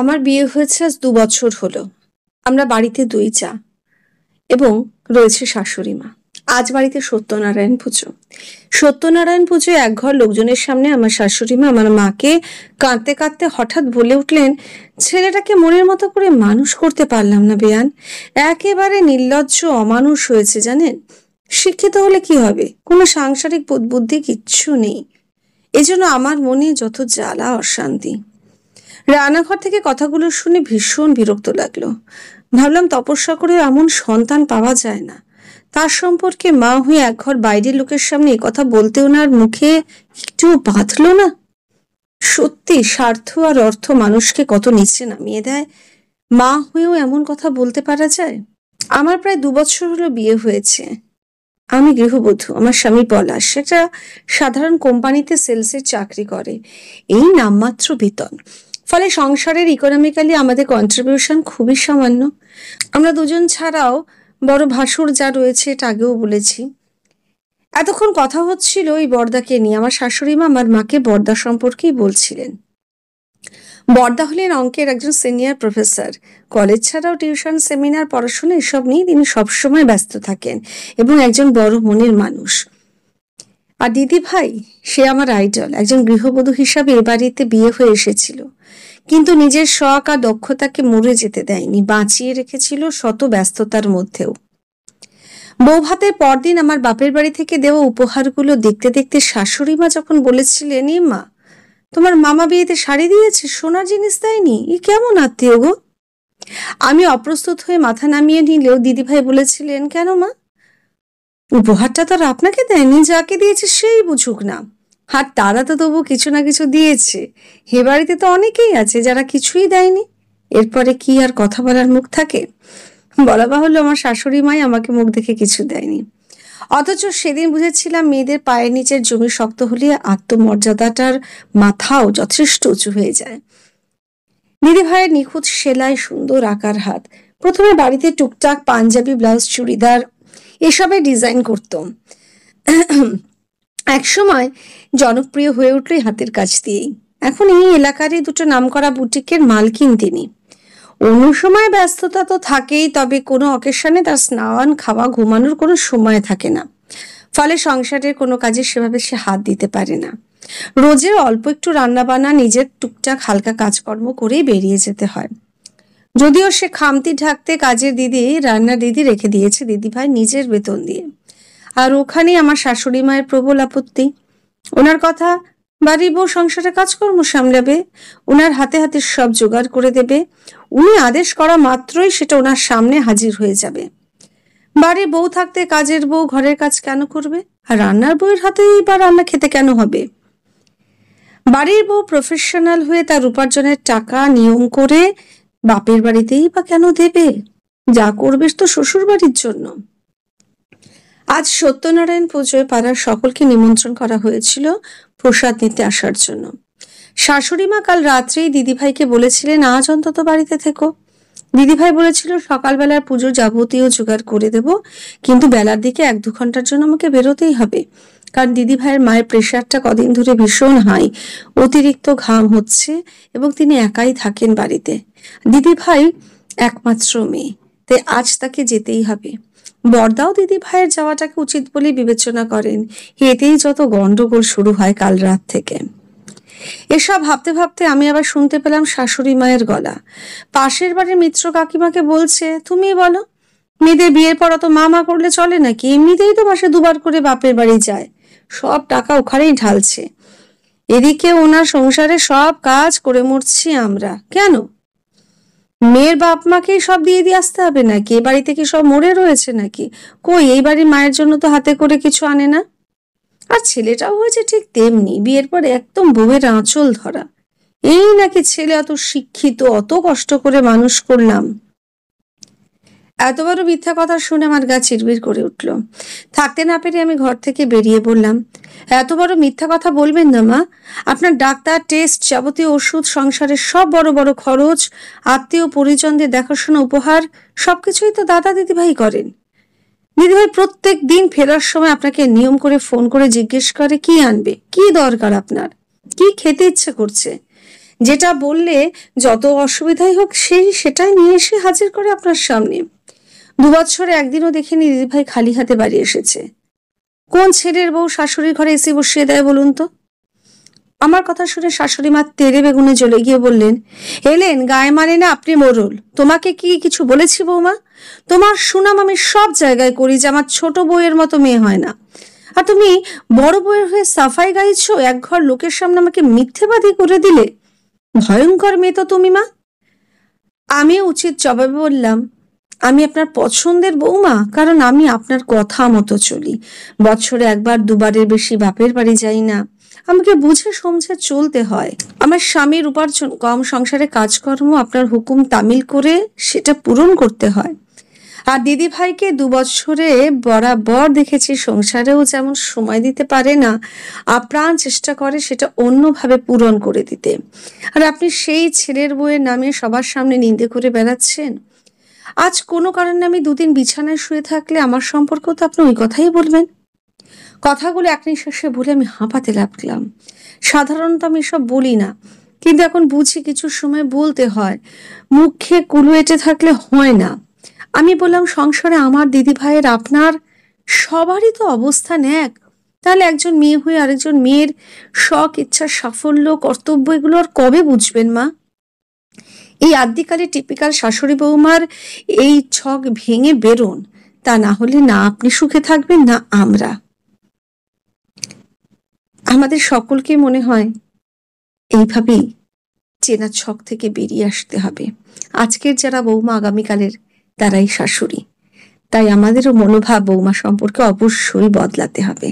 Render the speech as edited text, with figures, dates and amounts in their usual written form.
আমার বিয়ে হয়েছে আজ ২ বছর হলো। আমরা বাড়িতে ২ যা এবং রয়েছে শাশুড়ি মা। আজ বাড়িতে সত্যনারায়ণ পুজো। সত্যনারায়ণ পুজোয় একঘর লোকজনের সামনে আমার শাশুড়ি মা আমার মাকে কাঁদতে কাঁদতে হঠাৎ বলে উঠলেন, ছেলেটাকে মনের মতো করে মানুষ করতে পারলাম না বেয়ান। একেবারে নির্লজ্জ অমানুষ হয়েছে জানেন। শিক্ষিত হলে কি হবে, কোনো সাংসারিক বুদ্ধি কিচ্ছু নেই। এজন্য আমার মনে যত জ্বালা অশান্তি। রান্নাঘর থেকে কথাগুলো শুনে ভীষণ বিরক্ত লাগলো। ভাবলাম তপস্যা করেও এমন সন্তান পাওয়া যায় না। তার সম্পর্কে মা হয়ে একঘর বাইরের লোকের সামনে কথা বলতে ওনার মুখে একটু বাঁধলো না। সত্যি স্বার্থ আর অর্থ মানুষকে কত নিচে নামিয়ে দেয়। মা হয়েও এমন কথা বলতে পারা যায়? আমার প্রায় ২ বছর হলো বিয়ে হয়েছে। আমি গৃহবধূ। আমার স্বামী পলাশ একটা সাধারণ কোম্পানিতে সেলসের চাকরি করে। এই নামমাত্র বেতন, ফলে সংসারের ইকোনমিক্যালি আমাদের কন্ট্রিবিউশন খুবই সামান্য। আমরা দুজন ছাড়াও বড় ভাসুর যা রয়েছে, এটা আগেও বলেছি। এতক্ষণ কথা হচ্ছিল ওই বর্দাকে নিয়ে। আমার শাশুড়ি মা আমার মাকে বর্দা সম্পর্কেই বলছিলেন। বর্দা হলেন অঙ্কের একজন সিনিয়র প্রফেসর। কলেজ ছাড়াও টিউশন, সেমিনার, পড়াশোনা এসব নিয়ে তিনি সবসময় ব্যস্ত থাকেন এবং একজন বড় মনের মানুষ। আর দিদি ভাই, সে আমার আইডল। একজন গৃহবধূ হিসাবে এ বাড়িতে বিয়ে হয়ে এসেছিল, কিন্তু নিজের শখ আর দক্ষতাকে মরে যেতে দেয়নি, বাঁচিয়ে রেখেছিল শত ব্যস্ততার মধ্যেও। বউ ভাতের পরদিন আমার বাপের বাড়ি থেকে দেওয়া উপহারগুলো দেখতে দেখতে শাশুড়ি মা যখন বলেছিলেন, এ মা, তোমার মামা বিয়েতে শাড়ি দিয়েছে, সোনার জিনিস দেয়নি, ই কেমন আত্মীয় গো? আমি অপ্রস্তুত হয়ে মাথা নামিয়ে নিলেও দিদিভাই বলেছিলেন, কেন মা, উপহারটা তো আর আপনাকে দেয়নি, যাকে দিয়েছে সেই বুঝুক না। আর তারা তো তবু কিছু না কিছু দিয়েছে। হে বাড়িতে তো অনেকেই আছে যারা কিছুই দেয়নি। এরপরে কি আর কথা বলার মুখ থাকে? বলা বাহুল্য, আমার শাশুড়ি মাই আমাকে মুখ দেখে কিছু দেয়নি। অথচ সেদিন বুঝেছিলাম মেয়েদের পায়ের নিচের জমি শক্ত হলে আত্মমর্যাদাটার মাথাও যথেষ্ট উঁচু হয়ে যায়। দিদি ভাইয়ের নিখুঁত সেলাই, সুন্দর আকার হাত। প্রথমে বাড়িতে টুকটাক পাঞ্জাবি, ব্লাউজ, চুড়িদার এসবে ডিজাইন করতাম। একসময় জনপ্রিয় হয়ে উঠল হাতের কাজ দিয়েই। এখন এই এলাকারই দুটো নামকরা বুটিকের মালকিন তিনি। অন্য সময় ব্যস্ততা তো থাকেই, তবে কোনো অকেশনে তার স্নান, খাওয়া, ঘুমানোর কোনো সময় থাকে না। ফলে সংসারের কোনো কাজে সেভাবে সে হাত দিতে পারে না। রোজের অল্প একটু রান্নাবান্না, নিজের টুকটাক হালকা কাজকর্ম করেই বেরিয়ে যেতে হয়। যদিও সে খামতি ঢাকতে কাজের দিদি, রান্নার দিদি রেখে দিয়েছে দিদিভাই নিজের বেতন দিয়ে। আর ওখানেই আমার শাশুড়ি মায়ের প্রবল আপত্তি। ওনার কথা, বাড়ির বউ সংসারে কাজকর্ম সামলাবে, ওনার হাতে হাতে সব জোগাড় করে দেবে, উনি আদেশ করা মাত্রই সেটা ওনার সামনে হাজির হয়ে যাবে। বাড়ির বউ থাকতে কাজের বউ ঘরের কাজ কেন করবে? আর রান্নার বউয়ের হাতেই বা রান্না খেতে কেন হবে? বাড়ির বউ প্রফেশনাল হয়ে তার উপার্জনের টাকা নিয়ম করে বাপের বাড়িতেই বা কেন দেবে? যা করবে তো শ্বশুর বাড়ির জন্য। আজ সত্যনারায়ণ পুজোয় পাড়ার সকলকে নিমন্ত্রণ করা হয়েছিল প্রসাদ নিতে আসার জন্য। শাশুড়ি মা কাল রাত্রেই দিদিভাইকে বলেছিলেন, আজ অন্তত বাড়িতে থেকো। দিদিভাই বলেছিল সকালবেলার পুজোর যাবতীয় জোগাড় করে দেব, কিন্তু বেলার দিকে ১-২ ঘন্টার জন্য আমাকে বেরোতেই হবে। কারণ দিদিভাইয়ের মায়ের প্রেশারটা কদিন ধরে ভীষণ হাই, অতিরিক্ত ঘাম হচ্ছে এবং তিনি একাই থাকেন বাড়িতে। দিদিভাই একমাত্র মেয়ে, তাই আজ তাকে যেতেই হবে। বর্দাও দিদি ভাইয়ের যাওয়াটাকে উচিত বলে বিবেচনা করেন। এতেই যত গন্ডগোল শুরু হয় কাল রাত থেকে। এসব ভাবতে ভাবতে আমি আবার শুনতে পেলাম শাশুড়ি মায়ের গলা। পাশের বাড়ির মিত্র কাকিমাকে বলছে, তুমি বলো, মেয়েদের বিয়ের পর অত মা করলে চলে নাকি? এমনিতেই তো মাসে ২ বার করে বাপের বাড়ি যায়, সব টাকা ওখানেই ঢালছে। এদিকে ওনার সংসারে সব কাজ করে মরছি আমরা। কেন মেয়ের বাপ মাকেই সব দিয়ে আসতে হবে নাকি? এ বাড়িতে কি সব মরে রয়েছে নাকি? কই, এই বাড়ির মায়ের জন্য তো হাতে করে কিছু আনে না। আর ছেলেটাও হয়েছে ঠিক তেমনি, বিয়ের পর একদম বউয়ের আঁচল ধরা। এই নাকি ছেলে অত শিক্ষিত, অত কষ্ট করে মানুষ করলাম। এত বড় মিথ্যা কথা শুনে আমার গা চিরবির করে উঠল। থাকতে না পেরে আমি ঘর থেকে বেরিয়ে বললাম, এত বড় মিথ্যা কথা বলবেন না মা। আপনার ডাক্তার, টেস্ট, যাবতীয় ওষুধ, সংসারের সব বড় বড় খরচ, আত্মীয় পরিজনদের দেখাশোনা, উপহার, সবকিছুই তো দাদা দিদিভাই করেন। দিদিভাই প্রত্যেক দিন ফেরার সময় আপনাকে নিয়ম করে ফোন করে জিজ্ঞেস করে কি আনবে, কি দরকার আপনার, কি খেতে ইচ্ছে করছে। যেটা বললে যত অসুবিধাই হোক সেটাই নিয়ে এসে হাজির করে আপনার সামনে। 2 বছরে একদিনও দেখিনি দিদিভাই খালি হাতে বাড়ি এসেছে। কোন ছেলের বউ শাশুড়ির ঘরে এসে বসিয়ে দেয় বলুন তো? আমার কথা শুনে শাশুড়ি মা তেড়ে বেগুনে জ্বলে গিয়ে বললেন, এলেন গায়ে মানে না আপনি মোড়ল, তোমাকে কি কিছু বলেছি বৌমা? তোমার সুনাম আমি সব জায়গায় করি যে আমার ছোট বউয়ের মতো মেয়ে হয় না, আর তুমি বড় বউয়ের হয়ে সাফাই গাইছো, এক ঘর লোকের সামনে আমাকে মিথ্যেবাদী করে দিলে। ভয়ঙ্কর মেয়ে তো তুমি মা। আমি উচিত জবাবে বললাম, আমি আপনার পছন্দের বৌমা, কারণ আমি আপনার কথা মতো চলি। বছরে একবার দুবারের বেশি বাপের বাড়ি যাই না। আমাকে বুঝে সমঝে চলতে হয়। আমার স্বামীর উপার্জন কম, সংসারে কাজকর্ম আপনার হুকুম তামিল করে সেটা পূরণ করতে হয়। আর দিদি ভাইকে 2 বছরে বরাবর দেখেছি সংসারেও যেমন সময় দিতে পারে না, আপ্রাণ চেষ্টা করে সেটা অন্যভাবে পূরণ করে দিতে। আর আপনি সেই ছেলের বউয়ের নামে সবার সামনে নিন্দে করে বেড়াচ্ছেন। আজ কোনো কারণে আমি 2 দিন বিছানায় শুয়ে থাকলে আমার সম্পর্কেও তো আপনি ওই কথাই বলবেন। কথাগুলো এক নিঃশ্বাসে বলে আমি হাঁপাতে লাগলাম। সাধারণত আমি এসব বলি না, কিন্তু এখন বুঝি কিছু সময় বলতে হয়, মুখে কুলু এঁটে থাকলে হয় না। আমি বললাম, সংসারে আমার দিদি ভাইয়ের আপনার সবারই তো অবস্থান এক। তাহলে একজন মেয়ে হয়ে আরেকজন মেয়ের শখ, ইচ্ছা, সাফল্য, কর্তব্য এগুলো আর কবে বুঝবেন মা? এই আদ্যিকালে টিপিক্যাল শাশুড়ি বৌমার এই ছক ভেঙে বেরোন, তা না হলে না আপনি সুখে থাকবেন না আমরা। আমাদের সকলকে মনে হয় এইভাবেই চেনা ছক থেকে বেরিয়ে আসতে হবে। আজকের যারা বৌমা আগামীকালের তারাই শাশুড়ি। তাই আমাদেরও মনোভাব বৌমা সম্পর্কে অবশ্যই বদলাতে হবে।